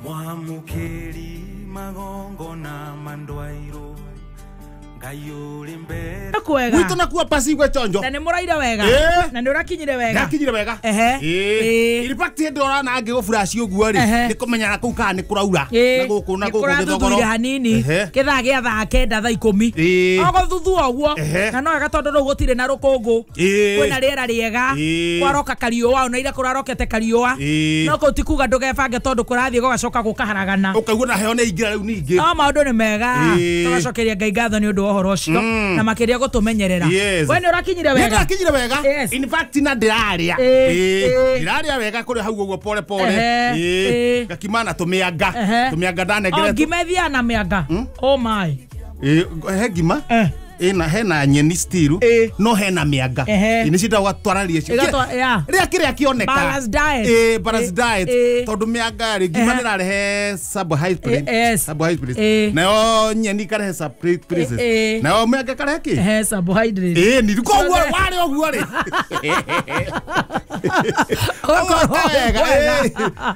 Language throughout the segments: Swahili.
Mwamukeri magongo na mandwairo Gayuri mbere Wito na kuwa pasigwe chonjo Na ni muraira wega Na ni urakinyire wega Nakinyire wega In fact ndora na ngi gofuraci uguo ri ni kumenya ku ka ni kuraura na guku githogoro hanini kitha gia thaa kenda thaa 10 ogo thuthu oguo na no wega tondu gutire na rukungu kwina riera riega kwaroka kariua na ira kurarokete kariua no ko tikuga ndugebange tondu kurathie gugacoka gukaharagana ukaigua na heo ni ingira riu ningi no maundu ni mega tugacokeria ngai ngatho ni undu ohoro ucio na makiria gutumenyerera we ni urakinyire wega urakinyire wega in fact na ndiraria ndiraria wega kuri hau uguo pole pole gakimana tumianga ndanegere ngimethia na mianga oh my he ngima ina hena nyeni still no hena mianga ini cita gwatwararia cio ria kioneka balance diet tondu mianga ri ngima nirarehe carbohydrate na yo nyeni karehe surprise na yo mianga karehe ki carbohydrate ni ko wale oguo ri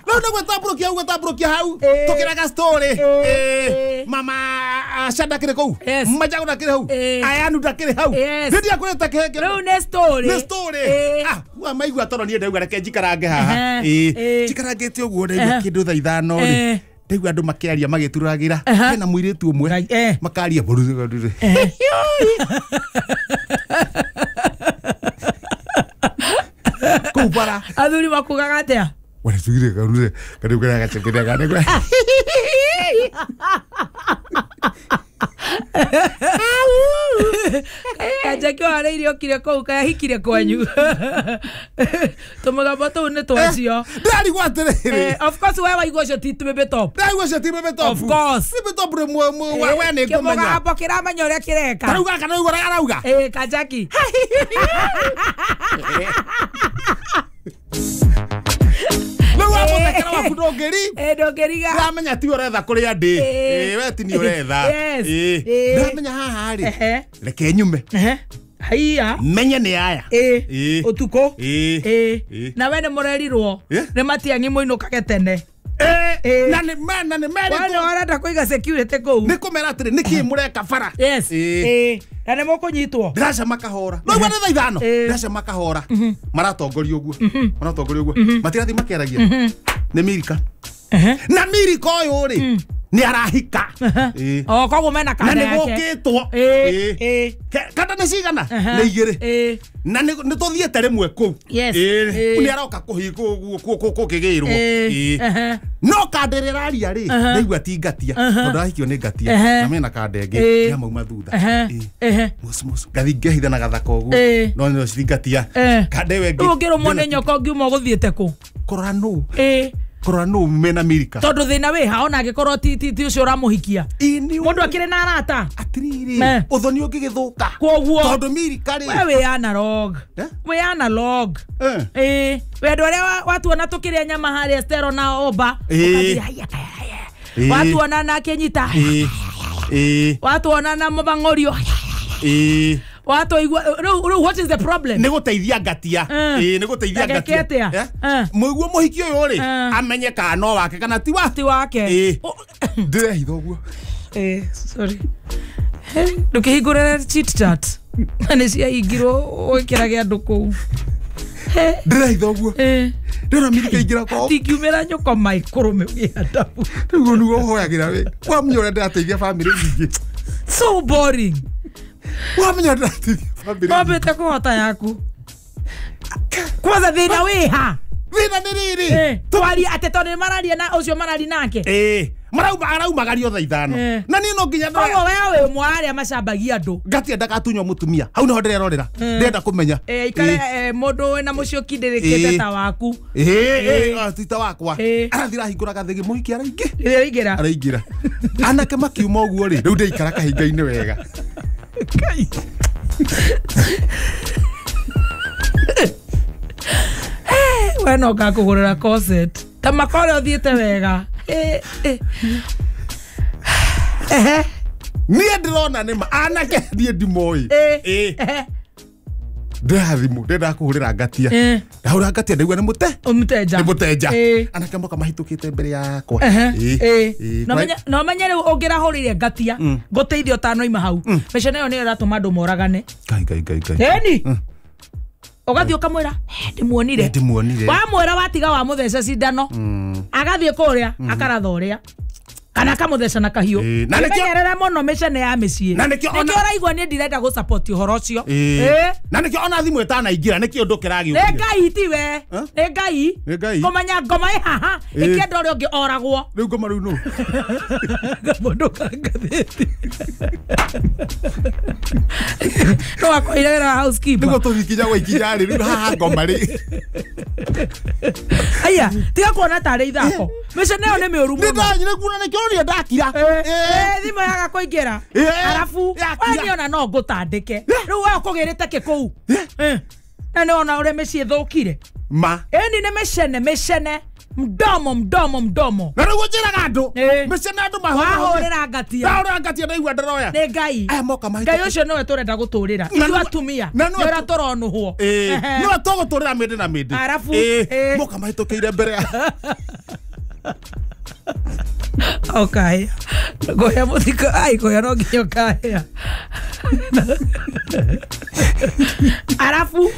no gwetambrukia hau tukiraga story mama shada kire kou majago na kire hau ayanu ndakire hau ndia kureta kenge no ne story wa maigua toro nie ndauga reke njikarange haha njikarangite uguo ndauga kindu thaa 5 ri ndauga andu makiaria magituragira hena muiritu umwe makaria bururu kubara athuri makugaga atia wale tugire karure kadugara gachekera gane Kajaki wale irio kire kou kaya hikire kwanyu Tumaga bato une tuacio Ndari gwaterere of course wewe igosho titubebe top of course bebe top re we ne komanya Kimoga hapo kiramanya uria kireka Karuga arauga Kajaki Ndogeri ga ndamenya ti uretha kuri andi we ti ni uretha ndamenya haha ri reke nyume haiya menye ni aya utuko na wene murerirwo ni matiangi muinukage tene na ni meri wale warenda kuiga security kou ni kumera atiri niki mureka bara na ni mukunyitwo ndiraca makahora no wena thaa 5 ndiraca makahora maratongoria uguo matirathi makeragia ni mirika na mirika uyu ri ni arahika koguo mena kanda yake na ni gukitwo kanda ni cigana ni igiri na ni tuthiete rimwe ku ni aroka kuhinga uguo kigirwo no kanda riraria ri ndigwa tingatia tondu ahikio ni ngatia na mena kanda ingi ya mauma thutha musu gathi ngehitha na gathaka uguo no ni cingatia kanda wengi ungirumwo ni nyoko ngiuma guthiete ku korora no mena mirika tondu thina wi ha ona angikorwo ti ucio uramuhikia mundu akire na arata atiriri uthoni ungigithuka koguo tondu mirika ri we analog wendo ria watuona tukiria nyama haria stero na oba watuona na kenyita watuona na mubangorio Watu what is the problem? Niguteithia ngatia. Niguteithia ngatia. Muiguo muhiki uyu ri amenye kana wake kana ti wake. Ndirehitha uguo. Sorry. Ndukihingurira chit chat. Nani cia ingiro wikirage andu kou. Ndirehitha uguo. Ndira mirika ingira ko. Tikiumira nyoko mai kurume giandabu. Niguo nugo hoyagira we. Kwa mnyore ndateithia family nyingi. So boring. Wamenya ndateithia family. Wabete kuhota yaku. Kwanza thina wiha. Thina ni riri. Twari atetone mararia na ucio marari nake. Araumagario thaa 5 na ni no nginya ndo wewe mwaria macambagia andu ngati enda gatunywa mutumia hau no ndirerorera ndenda kumenya ikare mundu wena mucio kindirikite ta waku tita wakwa arathira hingura gathigi muhiki araingira anake makiuma uguo ri riu ndeikara kahinga-ini wega wena ngakugurira corset ta makore uthiite wega niĩ ndirona nĩ ma anake thiĩ ndimoi Ndirathimo ndenda kuhurira ngatia ndahura ngatia ndaigua ni muteja anake moka mahitukite mbere yakwa no menyere ungirahurire ngatia nguteithio tano ima hau mecene yo ni iratuma andu moragane eni ugathio kamwira ndimuonire wamwira watiga wa muthece cindano agathie kuria akarathoria kana kamuthece na kahiu na nikierere muno mecene ya micii nikio raigua ni ndirenda gu support uhoro ucio na nikio ona thimu etana ingira nikio ndukiragi ne ngai tiwe ne ngai komanya ngoma haha ikienda uri ungi oragwo riu ngoma riu no mundu kangatheti no akoirera housekeeper nigo tuthikinya gwa ikinya riu haha ngoma ri aya tiga kuona tare ithako mecene yo ni miuru muno ndanyire kuna nikio ni ndakira thimu yaga kuingira arafu waniona no ngutandike riu we ukugirite kikou na ni ona ure mecii thukire ma eni ni mecene mdomo na riu njiraga andu mecene andu mahurira ngatia ndaigua ndaroya ni ngai ngai ucio niwe turenda guturira ithu atumia nira turonuhwo niwe tuguturira mindi na mindi arafu moka mahitukiire mbere okay goya muthiko ai goya no nginya kaya arafu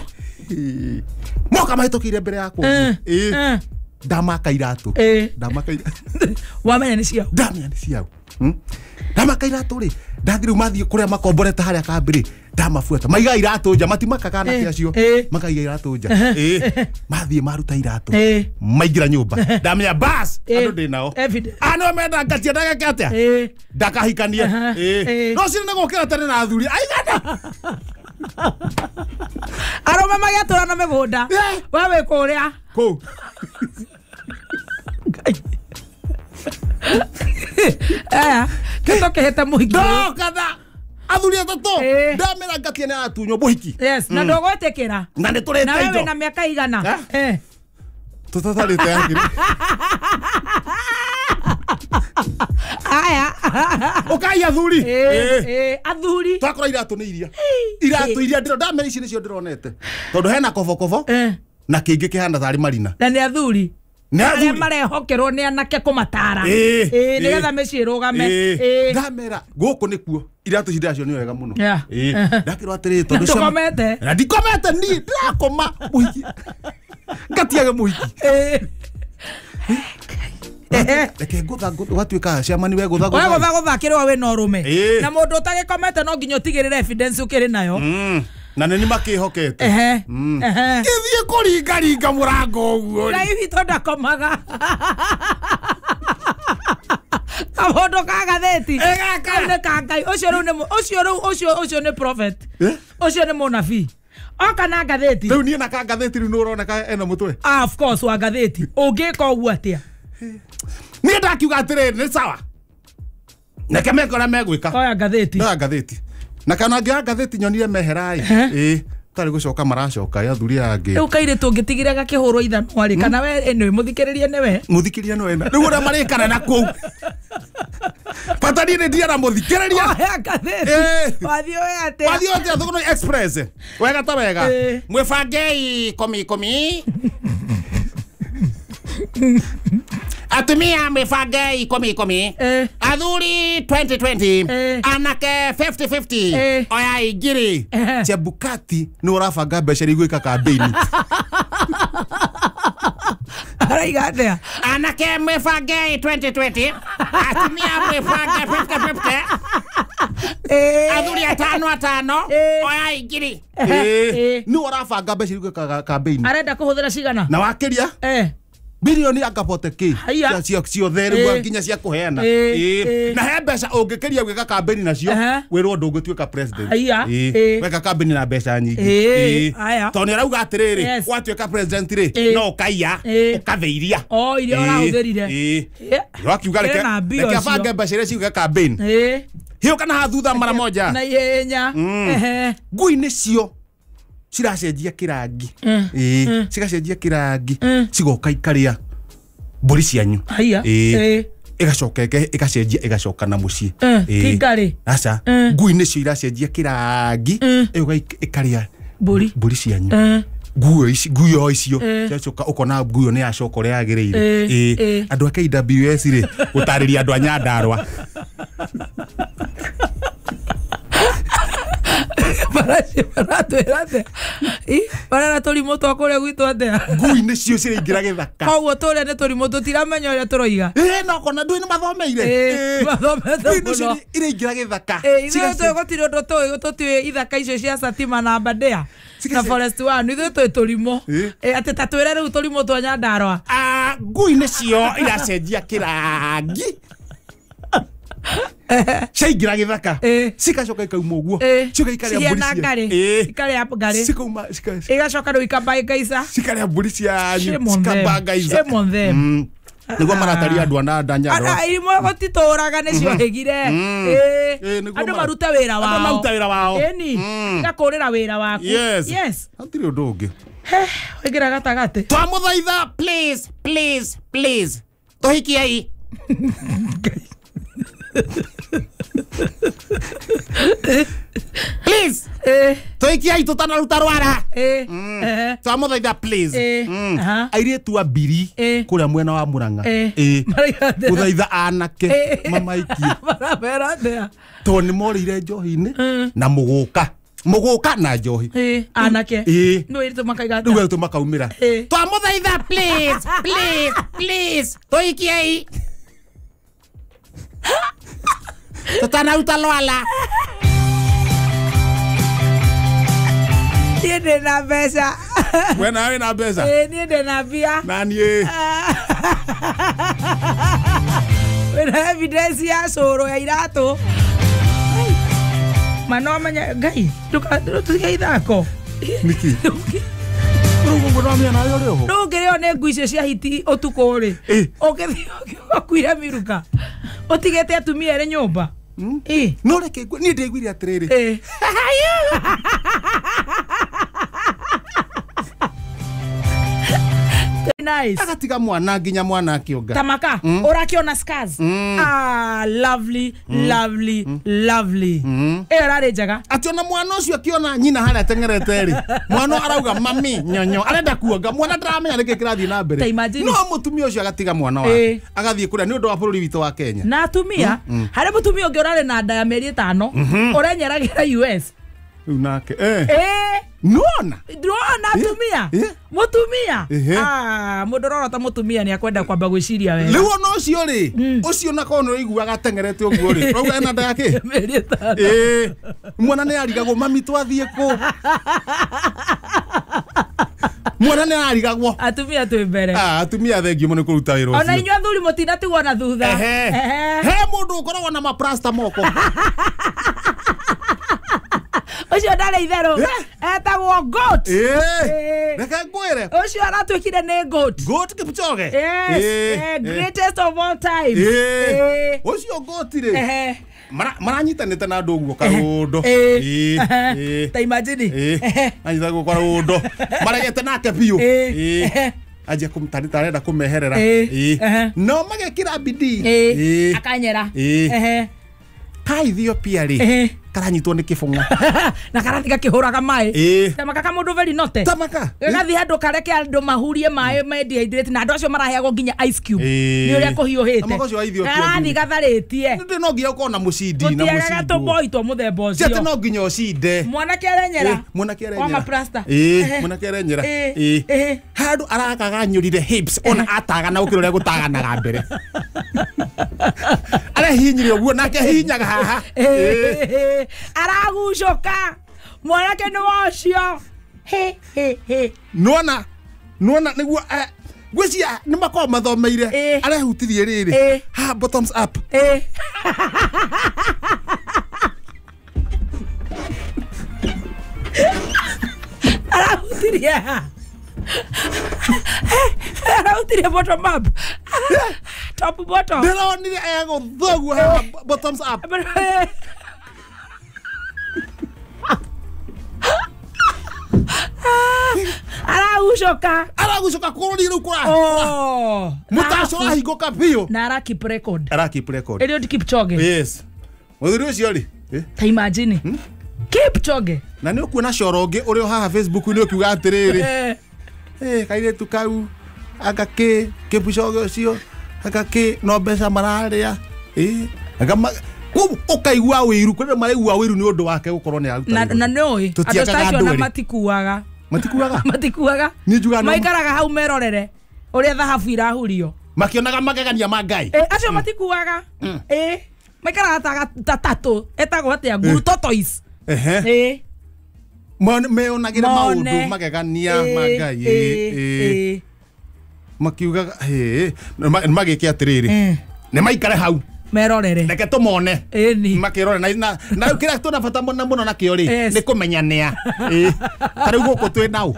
moka mahitukire mbere yakwa ndamaka iratu wamenya ni ciao ndamenya ni ciao ndamaka iratu ri ndathiru mathie kuria makomborete haria kambiri ndamafuata maiga iratu nja matimakaga na kiacio makaiga iratu nja mathie maruta iratu maingira nyumba ndamenya bas andu ndinao ano menda ngatia ndageke atia ndakahikanie no cine gukira tene na athuri aigana aroma magiatura na migunda wewe kuria ko kito keheta muhiki kada athuri atatu ndamera ngatia na atunyo muhiki yes na ndogwetekera na ni turete indo na wewe na miaka igana tutatarite yakiri aya ukai athuri athuri twakora iratu ni iria ndiro ndamera ici nicio ndironete tondu hena kovo na kingi kihanda tari marina na ni athuri na marehokerwo ni anake kumatara nigetha mecii irugame ndamera guku nikuo iratu ici ndacio ni wega muno ndakirwo atiri tondu ndikomete na ndikomete ni ndirakoma muhiki ngatiage muhiki eke gutatuika ciamani we guthakirwo we no rume na mundu utagikomete no nginya utigirire evidence ukiri nayo na nini makihokete githie kuringaringa murango uguo ngai witũ ndakomaga kamundu ka gatheti nĩ ka ngai ũcio nĩ prophet ũcio nĩ mũnabii oka na gatheti rĩu niĩ na ka gatheti rĩu nĩ ũroneka ena mũtwe of course wa gatheti ũngĩka ũguo atĩa niĩ ndakiuga atĩrĩrĩ nĩ sawa neke meka ũrĩa megwĩka oya gatheti na kana ngĩa gatheti nyonire meherai tari gucoka maracoka athuri angi riu kairitu ngitigire gakihurwo ithanwa ri kana we eno muthikiririe newe muthikiririe no ena riu ura marikana na kuu patani ne ndiara muthikiriria wathio ate thuguno express wega ta wega mwifangei komi atumia mwifangei komi athuri 2020 anake 50-50 oya igiri Chebukati no urafanga mbeca igwika campaign araigatea anake mwifangei 2020 atumia mwifangei 50-50 athuri 5 oya igiri no urafanga mbeca igwika campaign arenda kuhuthira cigana na wakiria bilioni akapoteke cio theru nginya cia kuheana na he mbeca ungikiria gwika campaign nacio wirwo ndungituika president weka campaign na mbeca nyingi toni arauga atiriri watuika president ri no ukaiya ukatheiria iria urahuthirire wakiuga reke abange mbeca iria ciuga campaign hiyo kana hathutha mara moja na ihenya ngui nicio ciracenjia kirangi cigacenjia kirangi cigoka ikaria mburi cianyu igacoka igacenjia igacoka na mucii kingari aca ngui nicio iracenjia kirangi iuga ikaria mburi cianyu nguo icio ciacoka ukona nguo ni acoka ria agirire andu a KWS ri gutariria andu a Nyandarua Barara turimo twakore gwitu atia ngui ni cio ciringira githaka koguo tore ni turimo tutiramenya uria turoiga no kona ndui ni mathomeire muno iringira githaka ithuĩ twĩgũtirĩ ũndũ tũĩ tũtiũĩ ithaka icio cia Satima na Aberdare na Forest One ithuĩ twĩ tũrimũ atĩ ta twĩre rĩu tũrimũ twa Nyandarua ngui nĩ cio iracenjia kĩrangi ciaingira githaka cikacoka ikauma ũguo cikarĩa mbũri cikauma igacoka rĩu ikamba ikaica cikarĩa mbũri cianyu cikamba ngaica niguo marataria andu ana Nyandarua imwe gutitũraga nĩcio hĩgire andũ maruta wĩra wao eni igakũrĩra wĩra waku yes hatirĩ ũndũ ũngĩ waingĩra gatagatĩ twamũthaitha please tũhikiei please tũhikiei tũtanaruta rwara twamũthaitha please airĩtu a mbiri kũrĩa mwena wa Murang'a gũthaitha anake mamaikie tondũ nĩ morĩire njohi-inĩ na mũgũka na njohi anake rĩu tu makaumĩra twamũthaitha please tũhikiei tũtanaruta rwara niĩ ndĩ na mbeca we nawe na mbeca niĩ ndĩ na mbia na niĩ wĩna evidence ya cũrũ ya iratũ mano amenya ngai tũtige ithako nĩkĩ ndũngĩrĩo nĩ ngui icio cia hiti ũtukũ rĩ ũgĩthiĩ ũkuire miruka ũtigĩte atumia erĩ nyũmba no reke niĩ ndĩiguire atĩrĩrĩ nice agatiga mwana nginya mwana akĩonga tamaka ũrakiona scars lovely rarĩ njega atĩ ona mwana ũcio akĩona nyina harĩa ateng'erete rĩ mwana arauga mami nyonyo arenda kuonga mwana ndaramenya nĩkĩ kĩrathiĩ na mbere no mũtumia ũcio agatiga mwana wake agathiĩ kũrĩa nĩ ũndũ wa bũrũri witũ wa Kenya na atumia harĩ mũtumia ũngĩ ũrarĩ na nda ya mĩeri 5 ũrenyeragĩra US rĩu nake Nuona atumia mutumia mundu rorota mutumia ni akwenda kwamba gwiciria wega riu no cio ri ucio na kono iguaga tengerete uguo ri rauga ena nda yake mwana ni arigagwo mami twathie ku mwana ni arigagwo atumia twi mbere atumia thengio muno kuruta wira ucio ona inyo thuri mutinatigwo na thutha he mundu ukoragwo na maprasta moko ucio ndari itherũ etagwo goat reke ngwire ucio aratwikire nĩ goat Kipchoge greatest of all time ucio goat ri maranyitanĩte na andũ ũguo karũndo ta imagine anyitagwo karũndo maregete nake biũ aje kumtanita arenda kumeherera no magekira bidii akanyera ka Ethiopia ri karanyitwo nĩ kĩbung'a na karathiga kĩhũraga maĩ tamaka ka mũndũ very note tamaka gathi handũ kareke andũ mahurie maĩ me dehydrate na andũ acio maraheagwo nginya ice cube nĩ ũrĩa kũhiũhĩte tamaka ũcio wa Ethiopia gathi gatharĩtie ndĩ no nginya ũkorwo na mũcindi na mũcindi gũtiagaga tũboi twa mũthemba ũcio cete no nginya ũcinde mwanake arenyera wa maprasta mwanake arenyera handũ arakaganyũrire hips ona atagana gũkĩra ũrĩa gũtaganaga mbere arehinyire ũguo nake hinyaga haha aragucoka mwanake nĩ wocio nuona nĩguo gwĩcia nĩ makorwo mathomeire arehutirie rĩrĩ ha bottoms up arahutirie bottom up top bottom ndĩronire egũthũguo ha bottoms up aragucoka kũrũri rĩu kũra mũtaco arahingũka biũ na ara keep record Eliud Kipchoge yes mũthuri ũcio rĩ ta imagine Kipchoge na nä å kuona coronge å rä o haha Facebook nä å kiuga atä rä rä kairä tu kau anga Kipchoge å cio anga no mbeca mararä a å kaigua wä iru kwä maraigua wä iru nä å ndå wake gå korwo nä aruta na nä å ä andå tacio na matikuaga maikaraga hau merorere å rä a thahabu irahurio makionaga magegania ma Ngai acio matikuaga maikaraga ta tatå etagwo atä a nguru tortoise meonagä ra maå ndå magegania ma Ngai makiugaga magä ke atä rä rä nä maikare hau merorere reke tå mone makä rore na rä u kä rä a tå na bata må no nakä o rä nä kå menya nä a tarä u gå kå twä naå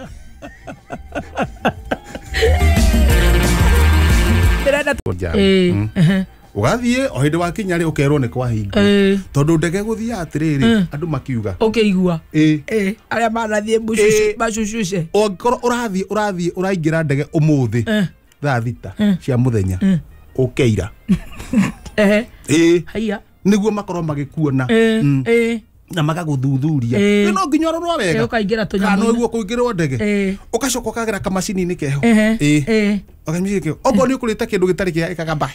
å gathiä o hä ndä wakinya rä å kerwo nä kwahinga tondå ndege gå thiaga atä rä rä andå makiuga å kä igua arä a manathiä macucuce å ngä korwo å rathiä å raingä ra ndege å må thä thaa thita cia må thenya å keira nä guo makorwo magä kuona na magagå thuthuria no nginya å rorwo wega kana guo kå ingä rwo ndege å gacoka å kagä ra kamacini-inä keho okorwo nä å kå rä te kä ndå gä tarä kä ikagamba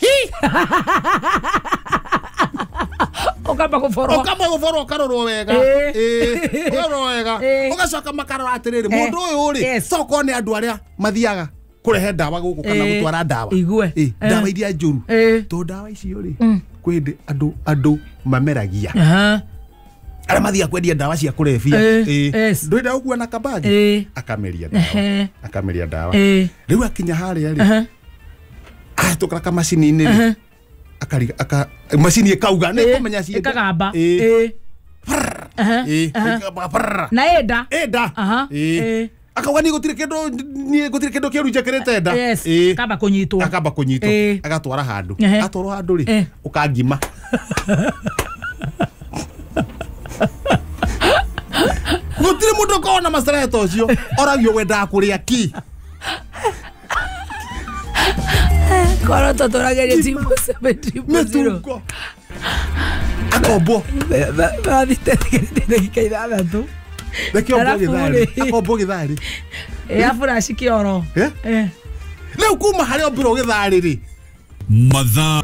okamba gå borwo karorwo wega å gacoka makarora atä rä rä må ndå å yå rä tokorwo nä andå arä a mathiaga kå rehe ndawa gå kå kana gå twara ndawa ndawa iria njåru tondå ndawa icio rä kwä ndä andå mameragia arä mathiaga kwendia ndawa cia kå rebia ndå enda gå kua na kabagi akameria ndawa rä u akinya harä a rä atå kara kamacini-inä rä macini ä kauga nä kå menya ciäkagamba na enda akauga nä gå tirä kä ndå kä ru njekä rä te nda akamba kå nyitwo agatwara handå atwarwo handå rä å kangima gå tirä må ndå å korwo na macereta å cio oragio wendaga kå rä a ki korwo tå tå rageria mĩtungo akombo thithĩte ithathatũ akombo gä tharä aburaci kä oro rä u kuma harä a å mbä rwo gä tharä rä mathaa